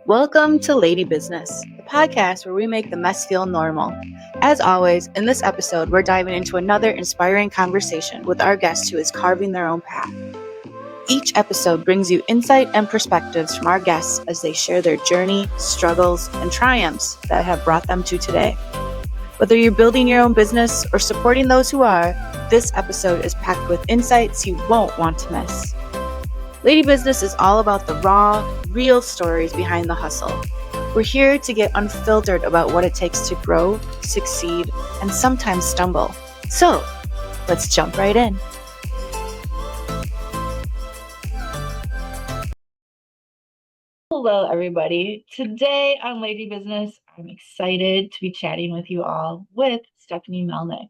Welcome to Lady Business, the podcast where we make the mess feel normal. As always, in this episode, we're diving into another inspiring conversation with our guest who is carving their own path. Each episode brings you insight and perspectives from our guests as they share their journey, struggles, and triumphs that have brought them to today. Whether you're building your own business or supporting those who are, this episode is packed with insights you won't want to miss. Lady Business is all about the raw, real stories behind the hustle. We're here to get unfiltered about what it takes to grow, succeed, and sometimes stumble. So, let's jump right in. Hello, everybody. Today on Lady Business, I'm excited to be chatting with you all with Stephanie Melnick.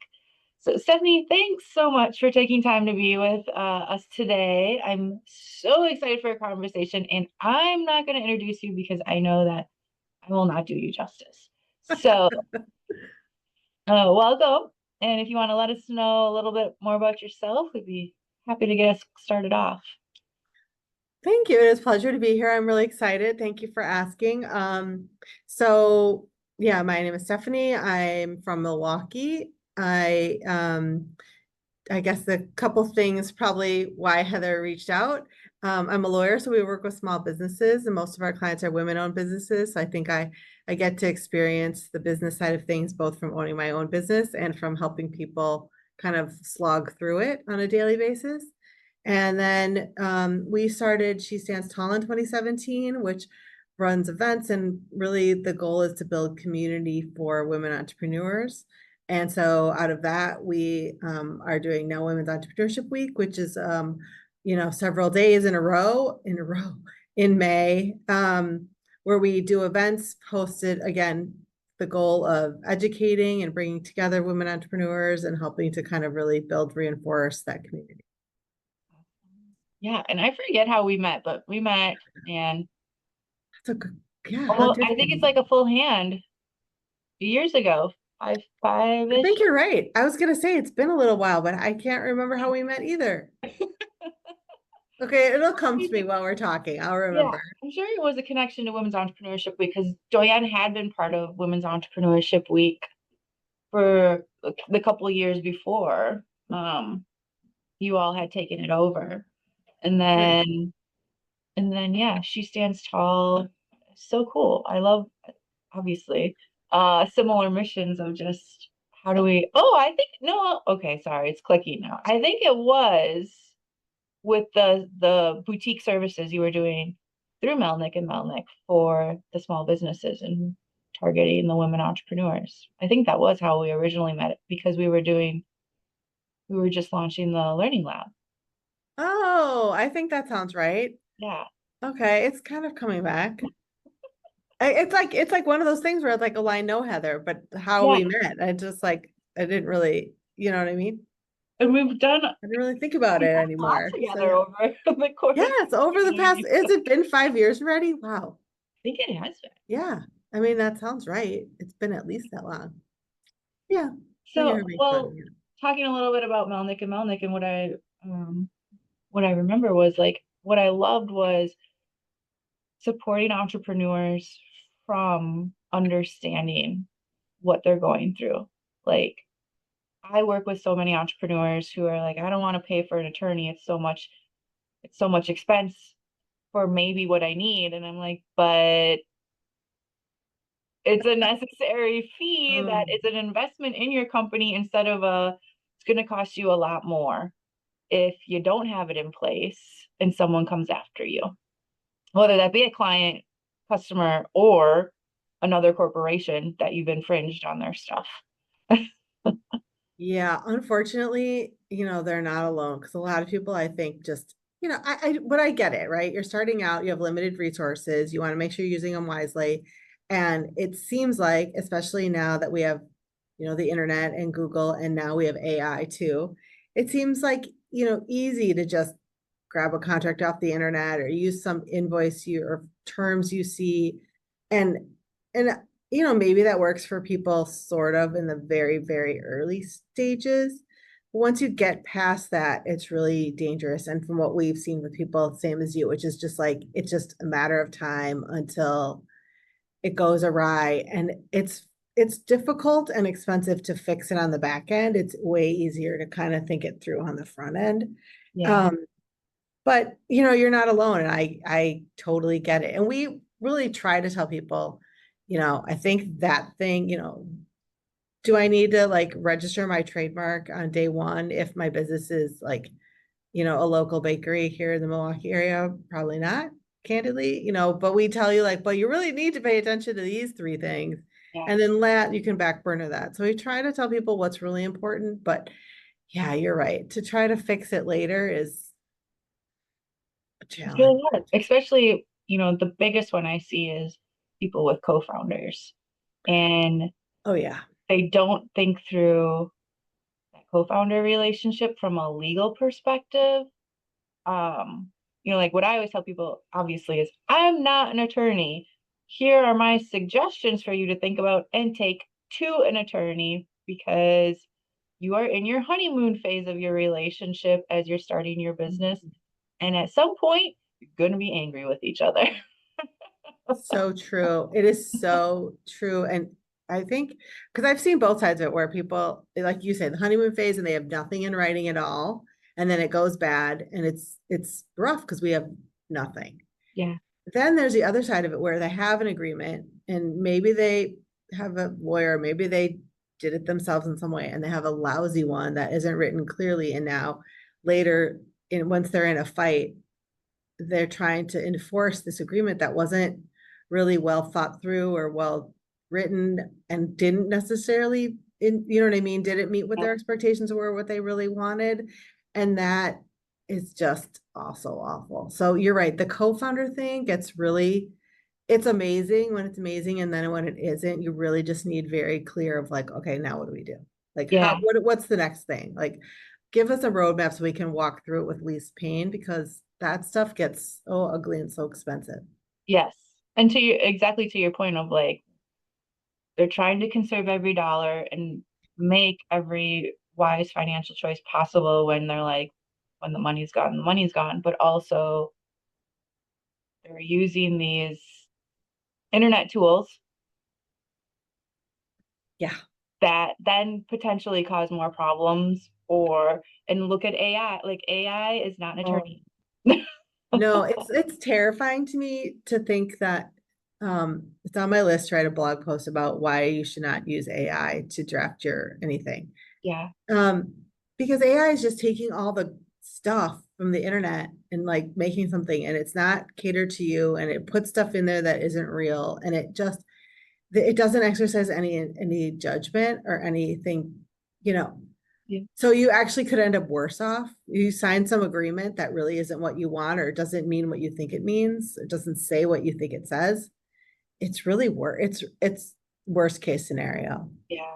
So Stephanie, thanks so much for taking time to be with us today. I'm so excited for a conversation, and I'm not going to introduce you because I know that I will not do you justice. So welcome. And if you want to let us know a little bit more about yourself, we'd be happy to get us started off. Thank you. It is a pleasure to be here. I'm really excited. Thank you for asking. My name is Stephanie. I'm from Milwaukee. I guess the couple things probably why Heather reached out. I'm a lawyer, so we work with small businesses, and most of our clients are women-owned businesses. So I think I get to experience the business side of things, both from owning my own business and from helping people kind of slog through it on a daily basis. And then we started She Stands Tall in 2017, which runs events, and really the goal is to build community for women entrepreneurs. And so out of that, we are doing now Women's Entrepreneurship Week, which is several days in a row in May, where we do events hosted, again, the goal of educating and bringing together women entrepreneurs and helping to kind of really reinforce that community. Yeah, and I forget how we met, but we met, and that's I think it's like a full hand years ago. Five. I think you're right. I was gonna say it's been a little while, but I can't remember how we met either. Okay, it'll come to me while we're talking. I'll remember. Yeah, I'm sure it was a connection to Women's Entrepreneurship Week because Joanne had been part of Women's Entrepreneurship Week for the couple of years before. You all had taken it over, and then yeah, She Stands Tall. So cool. I love, obviously, similar missions of just how do we. Oh, I think no. Okay, sorry, it's clicking now. I think it was with the boutique services you were doing through Melnick and Melnick for the small businesses and targeting the women entrepreneurs. I think that was how we originally met, because we were just launching the learning lab. Oh, I think that sounds right. Yeah. Okay, it's kind of coming back. It's like one of those things where it's like, oh, I know Heather, but how we met, I didn't really, you know what I mean? And we've done. I didn't really think about it anymore. Together over the course. Yeah, it's over the past. Has it been 5 years already? Wow. I think it has been. Yeah, I mean that sounds right. It's been at least that long. Yeah. So, talking a little bit about Melnick and what I remember was like what I loved was supporting entrepreneurs from understanding what they're going through. Like, I work with so many entrepreneurs who are like, I don't want to pay for an attorney. It's so much expense for maybe what I need. And I'm like, but it's a necessary fee that it's an investment in your company instead of it's going to cost you a lot more if you don't have it in place and someone comes after you, whether that be a client, customer, or another corporation that you've infringed on their stuff. Yeah, unfortunately, they're not alone, because a lot of people, I think, just, but I get it, right? You're starting out, you have limited resources, you want to make sure you're using them wisely. And it seems like, especially now that we have, the internet and Google, and now we have AI too, it seems like, easy to just grab a contract off the internet or use some invoice or terms you see. And maybe that works for people sort of in the very, very early stages. But once you get past that, it's really dangerous. And from what we've seen with people, same as you, which is just like, it's just a matter of time until it goes awry, and it's difficult and expensive to fix it on the back end. It's way easier to kind of think it through on the front end. Yeah. Um, but you're not alone, and I totally get it. And we really try to tell people, I think that thing, do I need to like register my trademark on day one if my business is like, a local bakery here in the Milwaukee area? Probably not, candidly, but we tell you like, but you really need to pay attention to these three things. And Yes. then you can back burner that. So we try to tell people what's really important, but yeah, you're right. To try to fix it later is a It's challenge. really hard, especially, the biggest one I see is people with co-founders, and Oh yeah. they don't think through that co-founder relationship from a legal perspective. Um, like what I always tell people, obviously, is I'm not an attorney. Here are my suggestions for you to think about and take to an attorney, because you are in your honeymoon phase of your relationship as you're starting your business. And at some point, you're going to be angry with each other. So true. It is so true. And I think because I've seen both sides of it where people, like you say, the honeymoon phase and they have nothing in writing at all. And then it goes bad and it's rough because we have nothing. Yeah. Then there's the other side of it where they have an agreement and maybe they have a lawyer, maybe they did it themselves in some way and they have a lousy one that isn't written clearly. And now later once they're in a fight, they're trying to enforce this agreement that wasn't really well thought through or well written and didn't necessarily you know what I mean, didn't meet what Yeah. their expectations were, what they really wanted. And that is just also awful. So you're right, the co-founder thing gets really, it's amazing when it's amazing, and then when it isn't, you really just need very clear of like, okay, now what do we do? Like Yeah. what's the next thing? Like give us a roadmap so we can walk through it with least pain, because that stuff gets so ugly and so expensive. Yes. And exactly to your point of like, they're trying to conserve every dollar and make every wise financial choice possible when they're like, when the money's gone, the money's gone. But also, they're using these internet tools Yeah. that then potentially cause more problems. And look at AI, like AI is not an Oh, attorney. no, it's terrifying to me to think that it's on my list to write a blog post about why you should not use AI to draft your anything. Yeah. Um, because AI is just taking all the stuff from the internet and like making something, and it's not catered to you, and it puts stuff in there that isn't real, and it doesn't exercise any judgment or anything, you know. Yeah. So you actually could end up worse off. You sign some agreement that really isn't what you want, or it doesn't mean what you think it means. It doesn't say what you think it says. It's really it's worst case scenario. Yeah.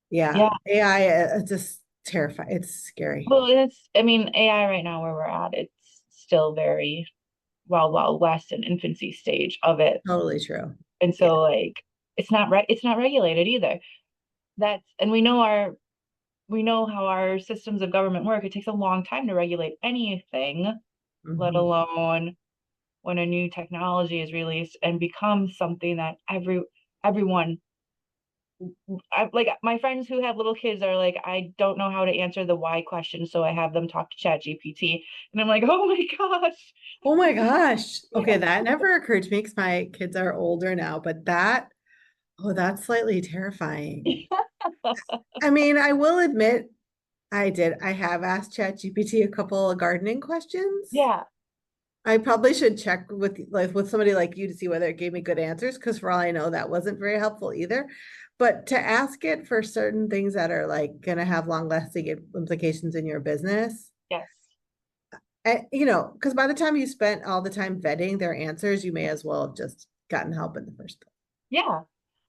Yeah, Yeah. AI just terrifying. It's scary. Well, I mean, AI right now where we're at, it's still very wild west and infancy stage of it. Totally true. And Yeah. so like it's not regulated either. And we know how our systems of government work. It takes a long time to regulate anything, let Mhm. alone when a new technology is released and becomes something that everyone like my friends who have little kids are like, I don't know how to answer the why question, so I have them talk to Chat GPT. And I'm like, oh my gosh. Oh my gosh. Okay, that never occurred to me because my kids are older now, but that's slightly terrifying. I mean, I will admit I have asked ChatGPT a couple of gardening questions. Yeah. I probably should check with somebody like you to see whether it gave me good answers, because for all I know, that wasn't very helpful either. But to ask it for certain things that are like going to have long lasting implications in your business, Yes. because by the time you spent all the time vetting their answers, you may as well have just gotten help in the first place. Yeah.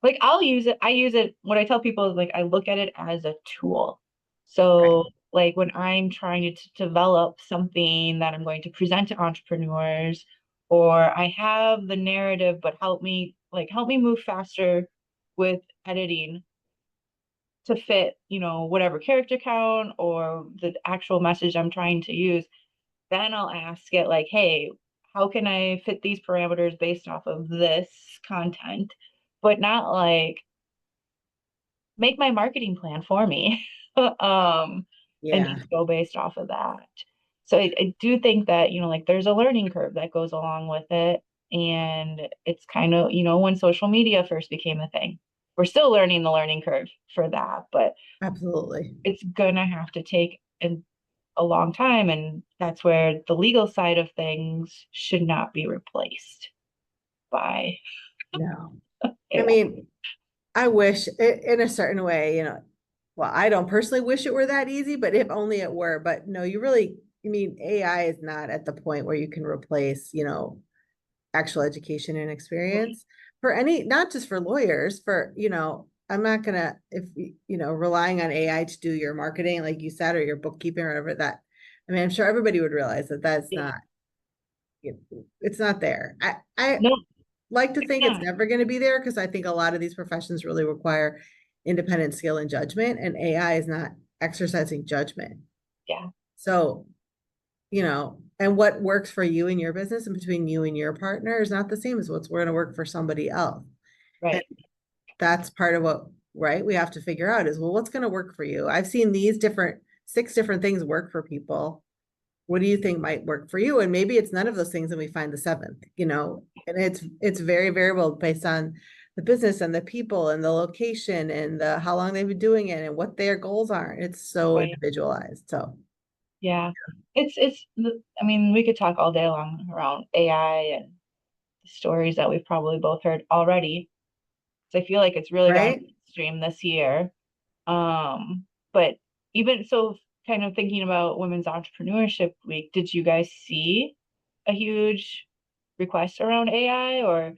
Like I'll use it. I use it. What I tell people is like I look at it as a tool. Right. So like when I'm trying to develop something that I'm going to present to entrepreneurs, or I have the narrative, but help me move faster with editing to fit, whatever character count or the actual message I'm trying to use, then I'll ask it like, hey, how can I fit these parameters based off of this content? but not like make my marketing plan for me. And Yeah, just go based off of that. So I do think that, like there's a learning curve that goes along with it. And it's kind of, when social media first became a thing, we're still learning the learning curve for that, but absolutely. it's gonna have to take a long time. And that's where the legal side of things should not be replaced by No, I AI. mean, I wish in a certain way, well, I don't personally wish it were that easy, but if only it were. But no, I mean, AI is not at the point where you can replace, actual education and Right. experience for any, not just for lawyers, for, I'm not gonna, if, relying on AI to do your marketing, like you said, or your bookkeeping or whatever that, I mean, I'm sure everybody would realize that that's Yeah. not, it's not there. I No, like to it's think it's not. never going to be there because I think a lot of these professions really require independent skill and judgment, and AI is not exercising judgment. Yeah. So, and what works for you in your business and between you and your partner is not the same as what's going to work for somebody else. And Right. that's part of what, right, we have to figure out is, well, what's going to work for you? I've seen these six different things work for people. What do you think might work for you? And maybe it's none of those things and we find the seventh, and it's very variable based on the business and the people and the location and the how long they've been doing it and what their goals are. It's so Right. individualized. So Yeah. I mean, we could talk all day long around AI and the stories that we've probably both heard already. So I feel like it's really gone right. mainstream this year. But even so, kind of thinking about Women's Entrepreneurship Week, did you guys see a huge request around AI or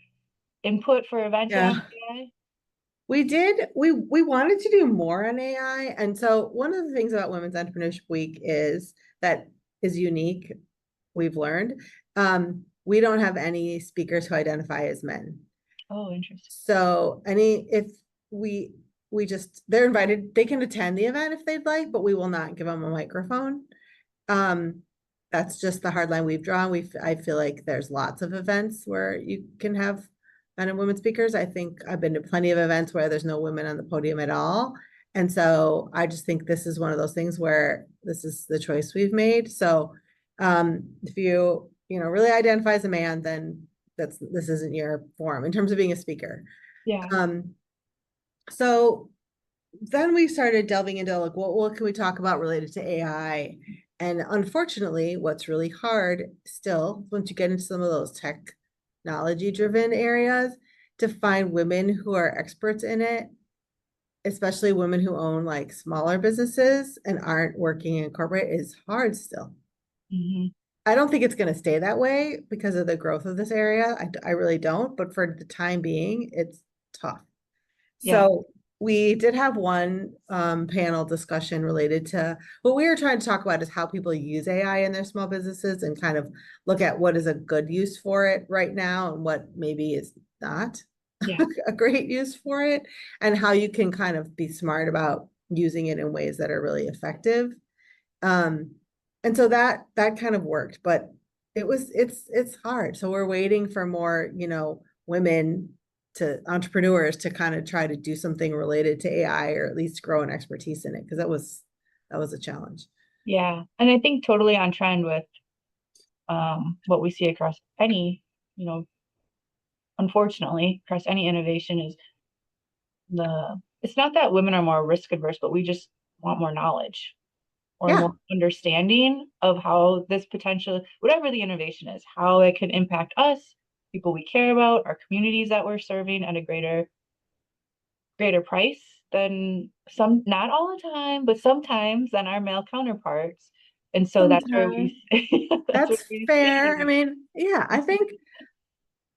input for events around Yeah. AI? We did. We wanted to do more on AI. And so one of the things about Women's Entrepreneurship Week is that is unique, we've learned. We don't have any speakers who identify as men. Oh, interesting. So if we they're invited, they can attend the event if they'd like, but we will not give them a microphone. Um, that's just the hard line we've drawn. I feel like there's lots of events where you can have men and women speakers. I think I've been to plenty of events where there's no women on the podium at all. And so I just think this is one of those things where this is the choice we've made. So if you, really identify as a man, then this isn't your forum in terms of being a speaker. Yeah. Um, so then we started delving into like, what can we talk about related to AI? And unfortunately, what's really hard still, once you get into some of those technology driven areas, to find women who are experts in it, especially women who own like smaller businesses and aren't working in corporate, is hard still. Hmm. I don't think it's going to stay that way because of the growth of this area. I really don't, but for the time being, it's tough. Yeah. So we did have one panel discussion related to what we were trying to talk about is how people use AI in their small businesses and kind of look at what is a good use for it right now and what maybe is not Yeah. a great use for it, and how you can kind of be smart about using it in ways that are really effective. Um, and so that kind of worked, but it's hard. So we're waiting for more, women to entrepreneurs to kind of try to do something related to AI or at least grow an expertise in it because that was a challenge. Yeah. And I think totally on trend with what we see across any, you know, unfortunately, across any innovation is it's not that women are more risk adverse, but we just want more knowledge or Yeah, more understanding of how this potential, whatever the innovation is, how it can impact us, people we care about, our communities that we're serving at a greater price than not all the time, but sometimes than our male counterparts. And so that's where sometimes that's where that's we fair. I see. mean, yeah, I think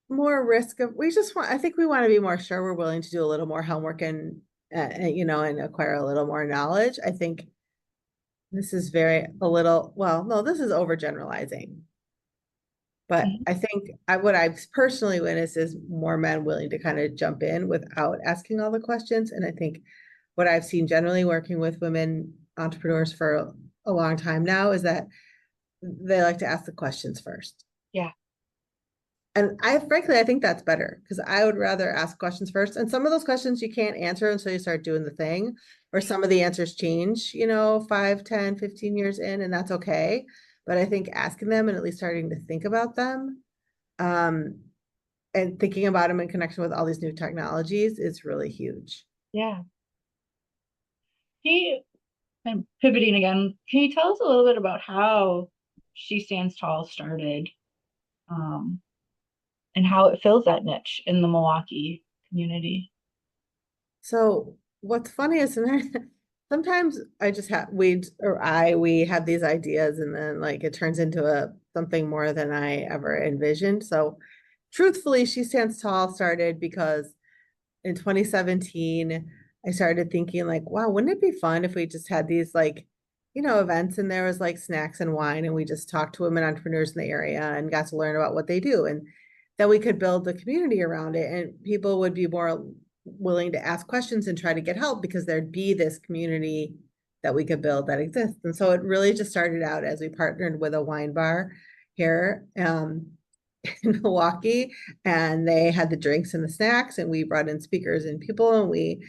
more risk of I think we want to be more sure we're willing to do a little more homework and and acquire a little more knowledge. I think this is well, no, this is overgeneralizing. But Mhm. I think what I've personally witnessed is more men willing to kind of jump in without asking all the questions. And I think what I've seen generally working with women entrepreneurs for a long time now is that they like to ask the questions first. Yeah. And frankly, I think that's better because I would rather ask questions first. And some of those questions you can't answer until you start doing the thing, or some of the answers change, 5, 10, 15 years in, and that's okay. But I think asking them and at least starting to think about them, um, and thinking about them in connection with all these new technologies is really huge. Yeah. He, I'm pivoting again. Can you tell us a little bit about how She Stands Tall started, um, and how it fills that niche in the Milwaukee community? So what's funny is sometimes I just have we have these ideas and then like it turns into something more than I ever envisioned. So truthfully, She Stands Tall started because in 2017, I started thinking like, wow, wouldn't it be fun if we just had these like, events and there was like snacks and wine and we just talked to women entrepreneurs in the area and got to learn about what they do. And then we could build the community around it and people would be more willing to ask questions and try to get help because there'd be this community that we could build that exists. And so it really just started out as we partnered with a wine bar here in Milwaukee, and they had the drinks and the snacks, and we brought in speakers and people, and we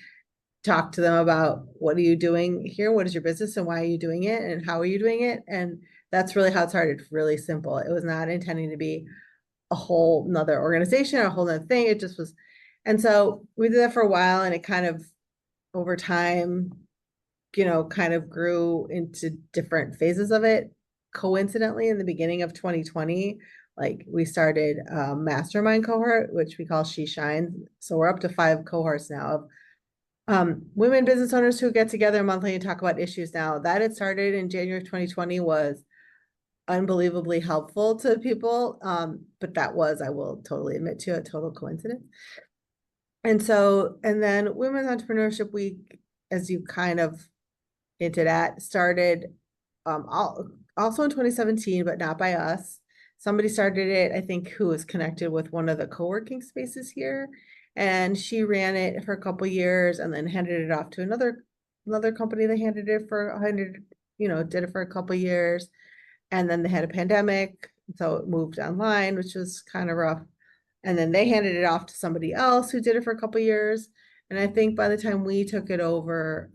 talked to them about what are you doing here, what is your business, and why are you doing it, and how are you doing it, and that's really how it started. Really simple. It was not intending to be a whole nother organization, a whole nother thing. It just was, and so we did that for a while, and it kind of over time kind of grew into different phases of it. Coincidentally, in the beginning of 2020, like we started a mastermind cohort, which we call She Shines. So we're up to 5 cohorts now of women business owners who get together monthly and talk about issues now. That had started in January of 2020 was unbelievably helpful to people. But that was, I will totally admit to, a total coincidence. And then Women's Entrepreneurship Week, as you kind of hinted at, started also in 2017, but not by us. Somebody started it, I think, who was connected with one of the co-working spaces here. And she ran it for a couple years and then handed it off to another company that handed it for 100, did it for a couple years. And then they had a pandemic. So it moved online, which was kind of rough. And then they handed it off to somebody else who did it for a couple years. And I think by the time we took it over,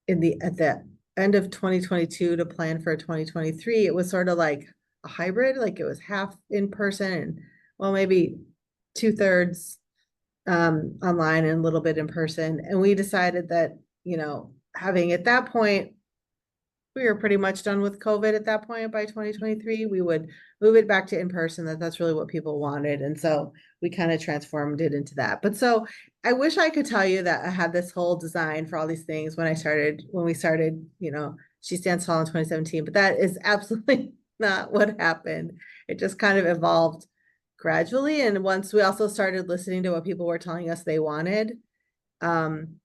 at the end of 2022 to plan for 2023, it was sort of like a hybrid, like it was half in person and well, maybe 2/3 online and a little bit in person. And we decided that, having at that point, we were pretty much done with COVID at that point by 2023. We would move it back to in person. That's really what people wanted. And so we kind of transformed it into that. But so I wish I could tell you that I had this whole design for all these things when we started, She Stands Tall in 2017, but that is absolutely not what happened. It just kind of evolved gradually. And once we also started listening to what people were telling us they wanted, um,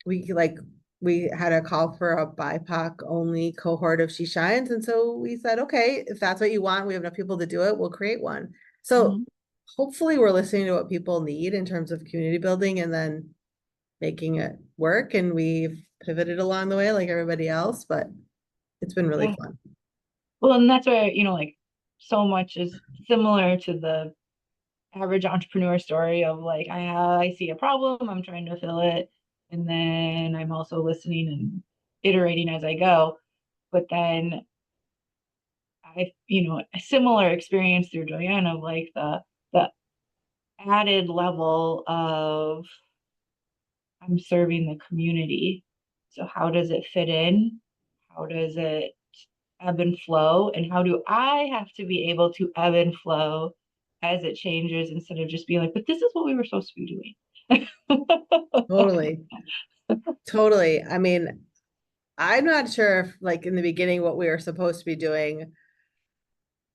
we had a call for a BIPOC only cohort of She Shines. And so we said, okay, if that's what you want, we have enough people to do it, we'll create one. So hopefully we're listening to what people need in terms of community building and then making it work. And we've pivoted along the way like everybody else, but it's been really Yeah. fun. Well, and that's where, like so much is similar to the average entrepreneur story of like, I see a problem, I'm trying to fill it, and then I'm also listening and iterating as I go. But then a similar experience through Joanne of like the added level of I'm serving the community. So how does it fit in? How does it ebb and flow? And how do I have to be able to ebb and flow as it changes instead of just being like, but this is what we were supposed to be doing. Totally. Totally. I mean, I'm not sure if like in the beginning what we were supposed to be doing,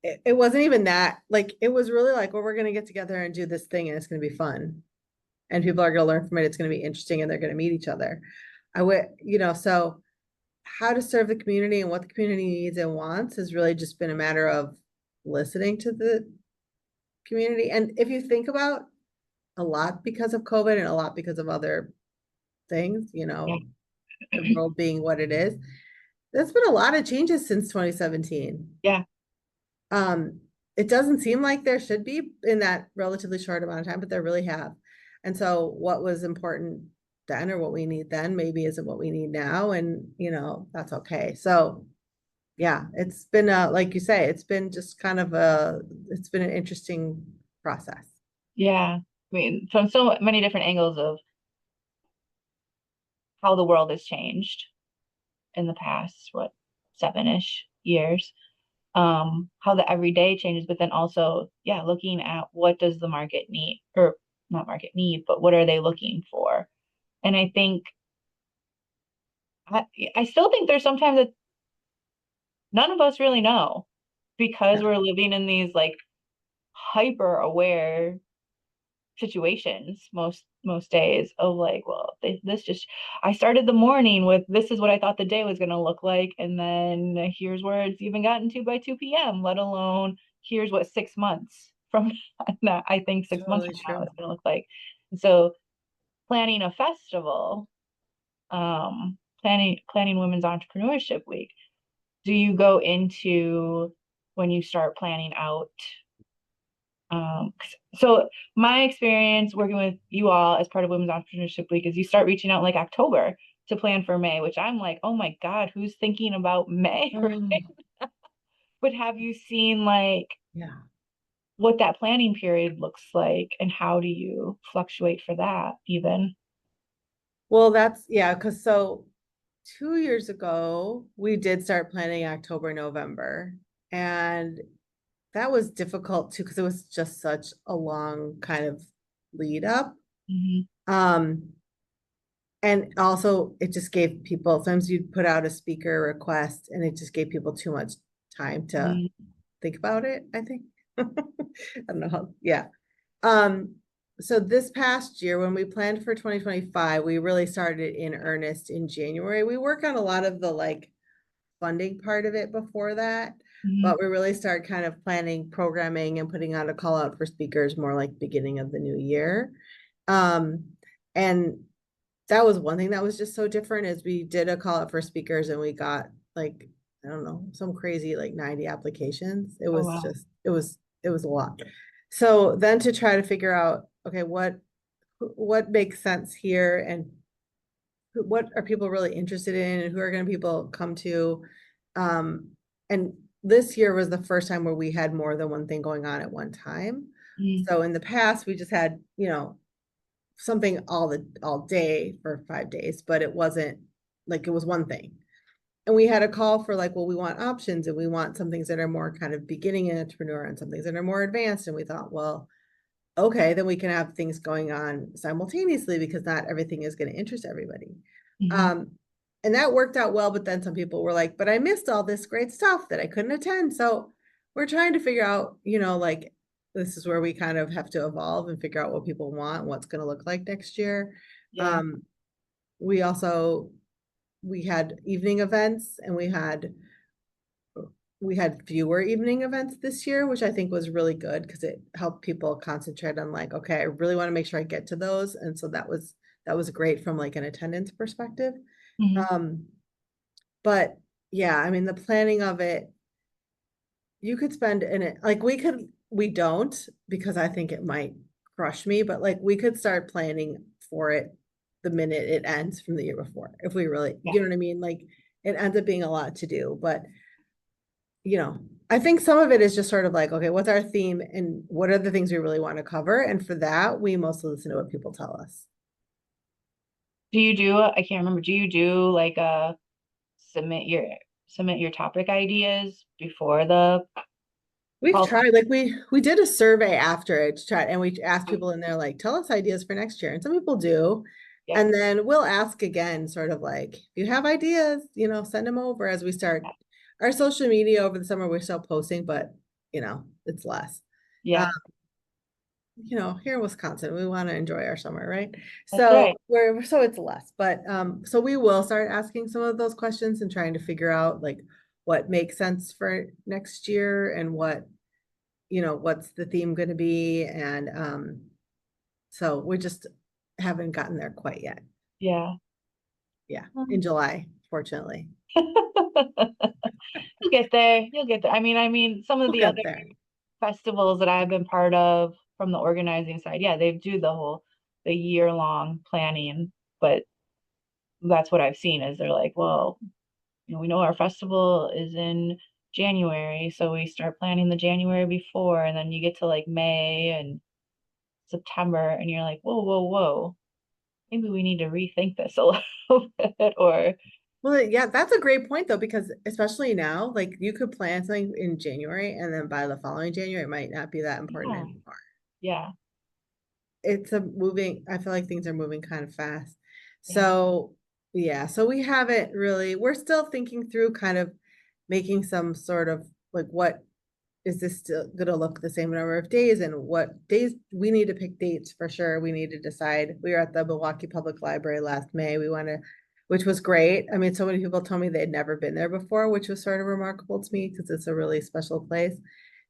it wasn't even that, like it was really like, well, we're gonna get together and do this thing and it's gonna be fun. And people are gonna learn from it. It's gonna be interesting and they're gonna meet each other. I would, so how to serve the community and what the community needs and wants has really just been a matter of listening to the community. And if you think about a lot because of COVID and a lot because of other things, Yeah. the world being what it is, there's been a lot of changes since 2017. Yeah. Um, it doesn't seem like there should be in that relatively short amount of time, but there really have. And so what was important then or what we need then maybe isn't what we need now. And, that's okay. So yeah, it's been like you say, it's been just kind of it's been an interesting process. Yeah. I mean, from so many different angles of how the world has changed in the past, what, 7-ish years. How the everyday changes, but then also, yeah, looking at what does the market need, or not market need, but what are they looking for? And I think I still think there's sometimes that none of us really know because Yeah, we're living in these like hyper aware situations most days of like, well, this just I started the morning with this is what I thought the day was going to look like, and then here's where it's even gotten to by 2 p.m., let alone here's what 6 months from now, I think 6 months totally from now true. is going to look like. And so planning a festival, planning Women's Entrepreneurship Week, do you go into when you start planning out, so my experience working with you all as part of Women's Entrepreneurship Week is you start reaching out like October to plan for May, which I'm like, oh my God, who's thinking about May? Right? Um, But have you seen like yeah. what that planning period looks like and how do you fluctuate for that even? Well, yeah, because so 2 years ago, we did start planning October, November. And that was difficult too, because it was just such a long kind of lead up. Hmm. Um, and also it just gave people, sometimes you'd put out a speaker request and it just gave people too much time to Hmm. think about it, I think. I don't know how, yeah. Um, so this past year, when we planned for 2025, we really started in earnest in January. We work on a lot of the like funding part of it before that, Hmm. but we really started kind of planning programming and putting out a call out for speakers more like beginning of the new year. Um, and that was one thing that was just so different is we did a call out for speakers and we got like, I don't know, some crazy like 90 applications. It Oh was wow. just, it was a lot. So then to try to figure out, okay, what makes sense here and what are people really interested in and who are going to people come to, and this year was the first time where we had more than one thing going on at one time. Hmm. So in the past we just had something all day for 5 days, but it wasn't like it was one thing. And we had a call for like, well, we want options and we want some things that are more kind of beginning entrepreneur and some things that are more advanced. And we thought, well, okay, then we can have things going on simultaneously because not everything is going to interest everybody. Hmm. Um, and that worked out well, but then some people were like, but I missed all this great stuff that I couldn't attend. So we're trying to figure out, like this is where we kind of have to evolve and figure out what people want, what's going to look like next year. Yeah. Um, we also we had evening events and we had fewer evening events this year, which I think was really good because it helped people concentrate on like, okay, I really want to make sure I get to those. And so that was great from like an attendance perspective. Hmm. Um, but yeah, I mean the planning of it, you could spend in it like we don't because I think it might crush me, but like we could start planning for it the minute it ends from the year before. If we really, Yeah. you know what I mean? Like it ends up being a lot to do, but I think some of it is just sort of like, okay, what's our theme and what are the things we really want to cover? And for that, we mostly listen to what people tell us. Do you do, I can't remember, do you do like submit your submit your topic ideas before the We've call? tried, like we did a survey after it to try, and we asked people in there, like, tell us ideas for next year. And some people do. Yeah. And then we'll ask again, sort of like, if you have ideas, send them over as we start our social media over the summer. We're still posting, but it's less. Um, Yeah. here in Wisconsin, we want to enjoy our summer, right? That's So right. so it's less, but so we will start asking some of those questions and trying to figure out like what makes sense for next year and what's the theme going to be, and so we just haven't gotten there quite yet. Yeah. Yeah, in Um, July, fortunately. You'll get there. You'll get there. I mean, some of We'll the other get there. festivals that I've been part of from the organizing side, yeah, they do the year-long planning, but that's what I've seen is they're like, well, we know our festival is in January, so we start planning the January before, and then you get to like May and September, and you're like, whoa, whoa, whoa, maybe we need to rethink this a little bit, or Well, yeah, that's a great point though, because especially now, like you could plan something in January and then by the following January, it might not be that important yeah, anymore. yeah, It's a moving, I feel like things are moving kind of fast. yeah, So, yeah, so we haven't really, we're still thinking through kind of making some sort of like what is this still gonna look the same number of days and what days we need to pick dates for sure. We need to decide. We were at the Milwaukee Public Library last May. We want to, which was great. I mean, so many people told me they'd never been there before, which was sort of remarkable to me because it's a really special place.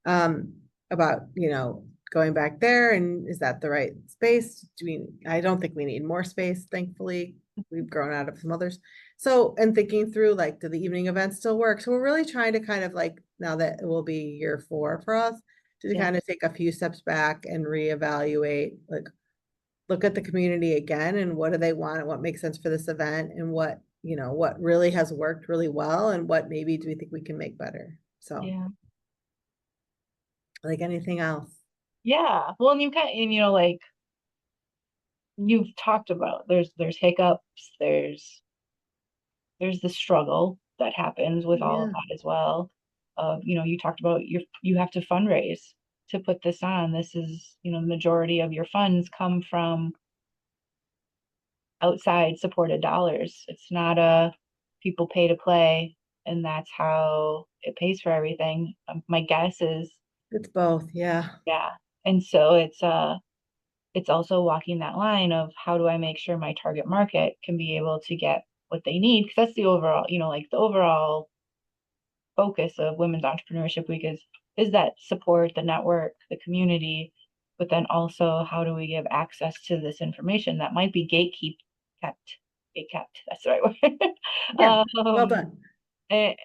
Um, about, going back there and is that the right space? I don't think we need more space, thankfully. We've grown out of some others. So, and thinking through like, do the evening events still work? So we're really trying to kind of like, now that it will be year 4 for us, to yeah, kind of take a few steps back and reevaluate, like look at the community again and what do they want and what makes sense for this event and what really has worked really well and what maybe do we think we can make better. So yeah. like anything else. Yeah. Well, and you kind and like you've talked about there's hiccups, there's the struggle that happens with all of Yeah, that as well. You talked about you have to fundraise to put this on. This is, the majority of your funds come from outside supported dollars. It's not a people pay to play and that's how it pays for everything. My guess is, it's both. Yeah. yeah. And so it's also walking that line of how do I make sure my target market can be able to get what they need? Because that's the overall, like the overall focus of Women's Entrepreneurship Week is that support, the network, the community, but then also how do we give access to this information that might be gate kept. That's the right Yeah. word. Well done. eh,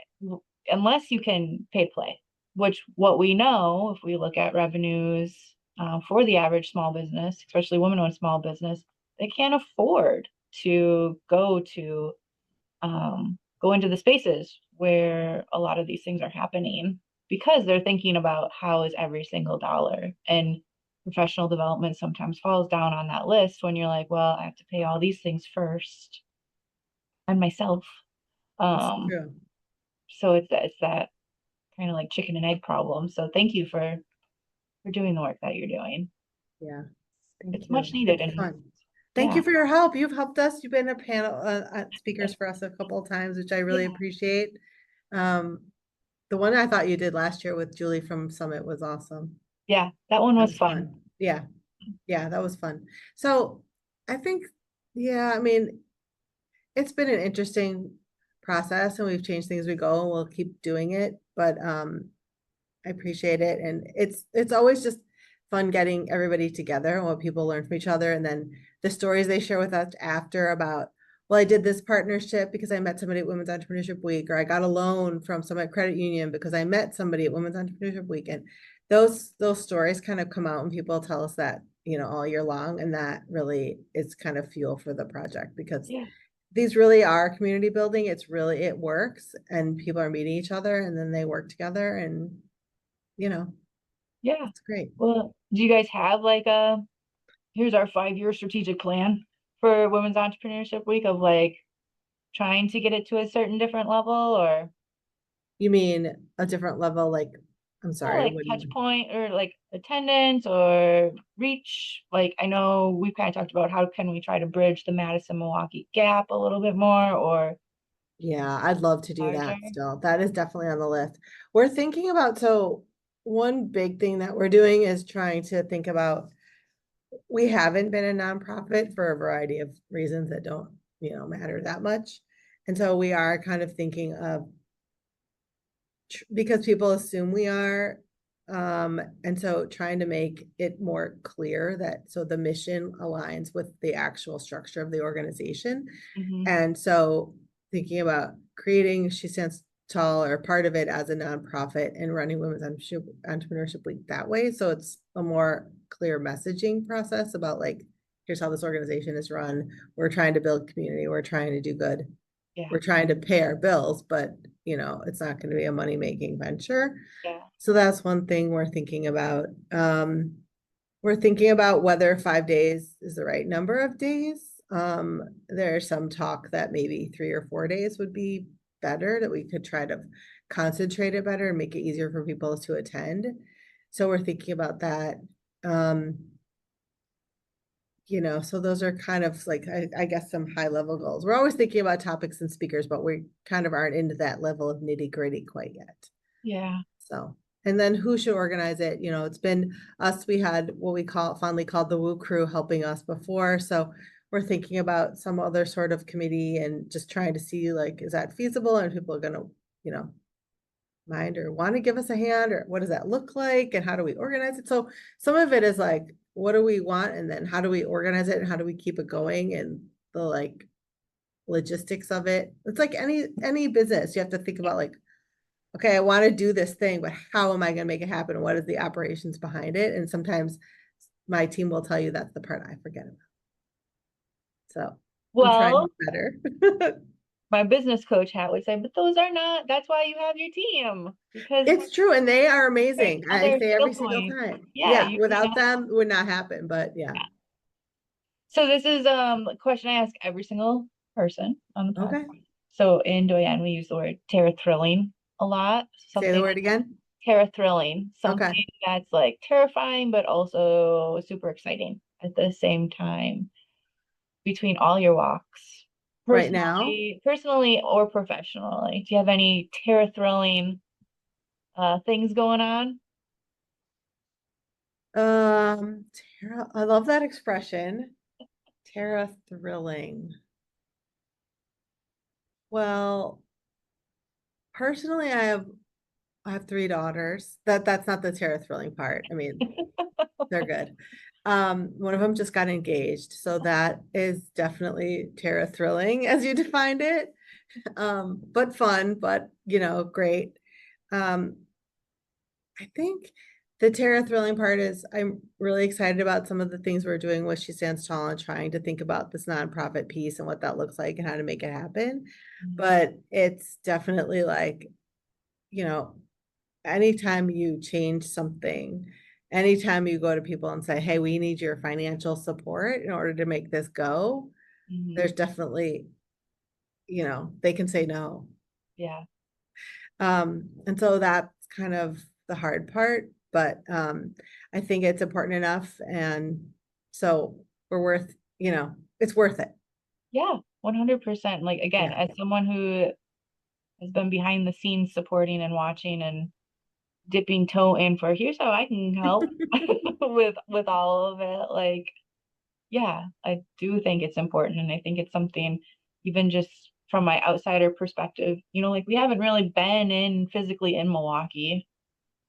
Unless you can pay to play, which what we know if we look at revenues for the average small business, especially women-owned small business, they can't afford to go into the spaces where a lot of these things are happening because they're thinking about how is every single dollar, and professional development sometimes falls down on that list when you're like, well, I have to pay all these things first and myself. It's um true. so it's that kind of like chicken and egg problem. So thank you for doing the work that you're doing. Yeah. Thank It's much you. needed, It's and fun. Thank yeah, you for your help. You've helped us. You've been a panel speakers for us a couple of times, which I really yeah, appreciate. Um, the one I thought you did last year with Julie from Summit was awesome. yeah, that one That was was fun. fun. Yeah. Yeah, that was fun. So I think, yeah, I mean, it's been an interesting process and we've changed things as we go and we'll keep doing it. But I appreciate it. And it's always just fun getting everybody together and what people learn from each other. And then the stories they share with us after about, well, I did this partnership because I met somebody at Women's Entrepreneurship Week, or I got a loan from Summit Credit Union because I met somebody at Women's Entrepreneurship Week. And those stories kind of come out and people tell us that, all year long. And that really is kind of fuel for the project because Yeah, these really are community building. It works and people are meeting each other and then they work together and you know, yeah. it's great. Well, do you guys have like here's our 5-year strategic plan for Women's Entrepreneurship Week of like trying to get it to a certain different level, or You mean a different level, like, I'm well, sorry, like what do you touch mean? point or like attendance or reach? Like I know we've kind of talked about how can we try to bridge the Madison Milwaukee gap a little bit more or Yeah, I'd love to do larger. that still. That is definitely on the list. We're thinking about, so one big thing that we're doing is trying to think about, we haven't been a nonprofit for a variety of reasons that don't, matter that much. And so we are kind of thinking of because people assume we are. And so trying to make it more clear that so the mission aligns with the actual structure of the organization. Hmm. And so thinking about creating, she tall or part of it as a nonprofit and running Women's Entrepreneurship Week that way. So it's a more clear messaging process about like, here's how this organization is run. We're trying to build community. We're trying to do good. Yeah. We're trying to pay our bills, but it's not going to be a money-making venture. Yeah. So that's one thing we're thinking about. We're thinking about whether 5 days is the right number of days. There's some talk that maybe 3 or 4 days would be better, that we could try to concentrate it better and make it easier for people to attend. So we're thinking about that. So those are kind of like, I guess, some high level goals. We're always thinking about topics and speakers, but we kind of aren't into that level of nitty gritty quite yet. Yeah. So, and then who should organize it? It's been us. We had what we fondly called the Woo Crew helping us before. So we're thinking about some other sort of committee and just trying to see, like, is that feasible? And people are going to, mind or want to give us a hand, or what does that look like? And how do we organize it? So some of it is like, what do we want? And then how do we organize it? And how do we keep it going? And the like logistics of it. It's like any business. You have to think about like, okay, I want to do this thing, but how am I going to make it happen? What is the operations behind it? And sometimes my team will tell you that's the part I forget about. So I'm trying to Well, do better. my business coach hat would say, but that's why you have your team, because It's true. And they are there's amazing. I other say skill every single points. time. Yeah, Yeah. you Without know. them, it would not happen. But yeah. So this is a question I ask every single person on the Okay. podcast. So in Doyen, we use the word terror thrilling a lot. Say the Something word again. terror thrilling, Okay. something that's like terrifying, but also super exciting at the same time between all your walks, Right now. personally or professionally. Do you have any terror thrilling things going on? Tara, I love that expression. Tara thrilling. Well, personally, I have 3 daughters. That's not the Tara thrilling part. I mean, they're good. One of them just got engaged, so that is definitely Tara thrilling as you defined it. But fun, but great. Um, I think the Tara thrilling part is I'm really excited about some of the things we're doing with She Stands Tall and trying to think about this nonprofit piece and what that looks like and how to make it happen. But it's definitely like, you know, anytime you change something, anytime you go to people and say, hey, we need your financial support in order to make this go, Mhm. there's definitely, they can say no. Yeah. And so that's kind of the hard part, but I think it's important enough. And so it's worth it. Yeah, 100%. Like again, Yeah. as someone who has been behind the scenes supporting and watching and dipping toe in for here's how I can help with all of it. Like, yeah, I do think it's important, and I think it's something even just from my outsider perspective, like we haven't really been in physically in Milwaukee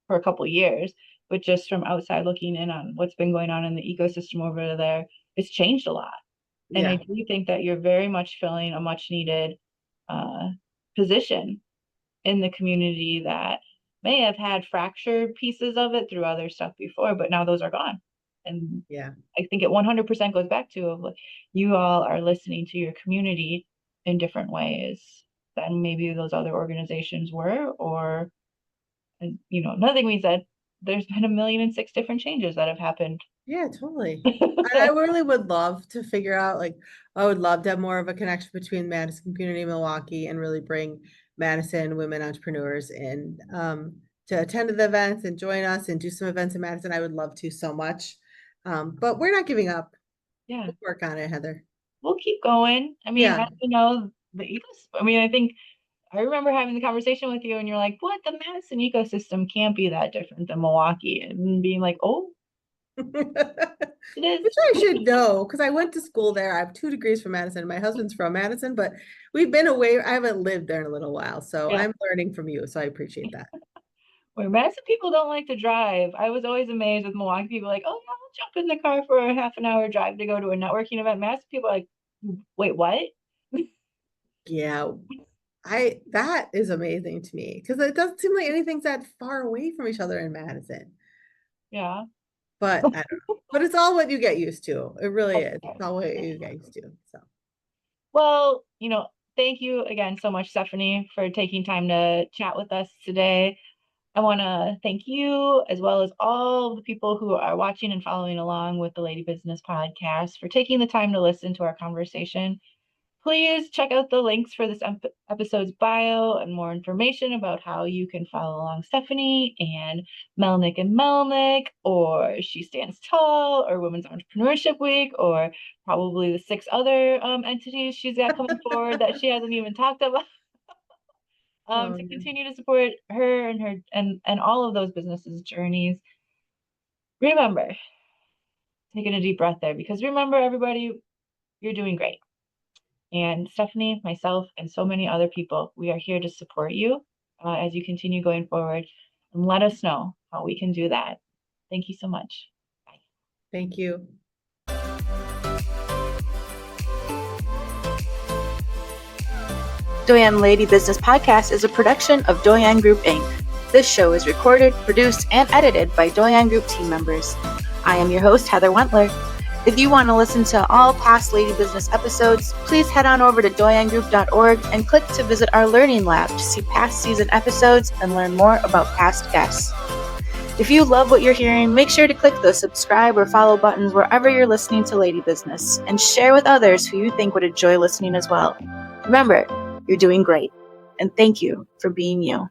for a couple years, but just from outside looking in on what's been going on in the ecosystem over there, it's changed a lot. And I Yeah. do think that you're very much filling a much needed uh, position in the community that may have had fractured pieces of it through other stuff before, but now those are gone. And Yeah. I think it 100% goes back to of like you all are listening to your community in different ways than maybe those other organizations were, or and another thing we said, there's been 1,000,006 different changes that have happened. Yeah, totally. And I really would love to figure out, like, I would love to have more of a connection between Madison community and Milwaukee and really bring Madison women entrepreneurs in to attend the events and join us and do some events in Madison. I would love to so much. But we're not giving up. Yeah, We'll work on it, Heather. we'll keep going. I mean, Yeah. as you know, the ecosystem, I mean, I think I remember having the conversation with you and you're like, what? The Madison ecosystem can't be that different than Milwaukee. And being like, oh, it is. Which I should know because I went to school there. I have 2 degrees from Madison. My husband's from Madison, but we've been away. I haven't lived there in a little while. So Yeah. I'm learning from you. So I appreciate that. Where Madison people don't like to drive. I was always amazed with Milwaukee people like, oh, yeah, I'll jump in the car for a half an hour drive to go to a networking event. Madison people are like, wait, what? Yeah. that is amazing to me because it doesn't seem like anything's that far away from each other in Madison. Yeah. But I don't know. But it's all what you get used to. It really is. Okay. It's all what you get used to. So Well, thank you again so much, Stephanie, for taking time to chat with us today. I want to thank you, as well as all the people who are watching and following along with the Lady Business Podcast, for taking the time to listen to our conversation. Please check out the links for this episode's bio and more information about how you can follow along Stephanie and Melnick and Melnick, or She Stands Tall, or Women's Entrepreneurship Week, or probably the 6 other entities she's got coming forward that she hasn't even talked about. To continue to support her and and all of those businesses' journeys. Remember, taking a deep breath there, because remember, everybody, you're doing great. And Stephanie, myself, and so many other people, we are here to support you as you continue going forward, and let us know how we can do that. Thank you so much. Bye. thank you. Doyen Lady Business Podcast is a production of Doyen Group Inc. This show is recorded, produced, and edited by Doyen Group team members. I am your host, Heather Wentler. If you want to listen to all past Lady Business episodes, please head on over to doyengroup.org and click to visit our Learning Lab to see past season episodes and learn more about past guests. If you love what you're hearing, make sure to click the subscribe or follow buttons wherever you're listening to Lady Business, and share with others who you think would enjoy listening as well. Remember, you're doing great, and thank you for being you.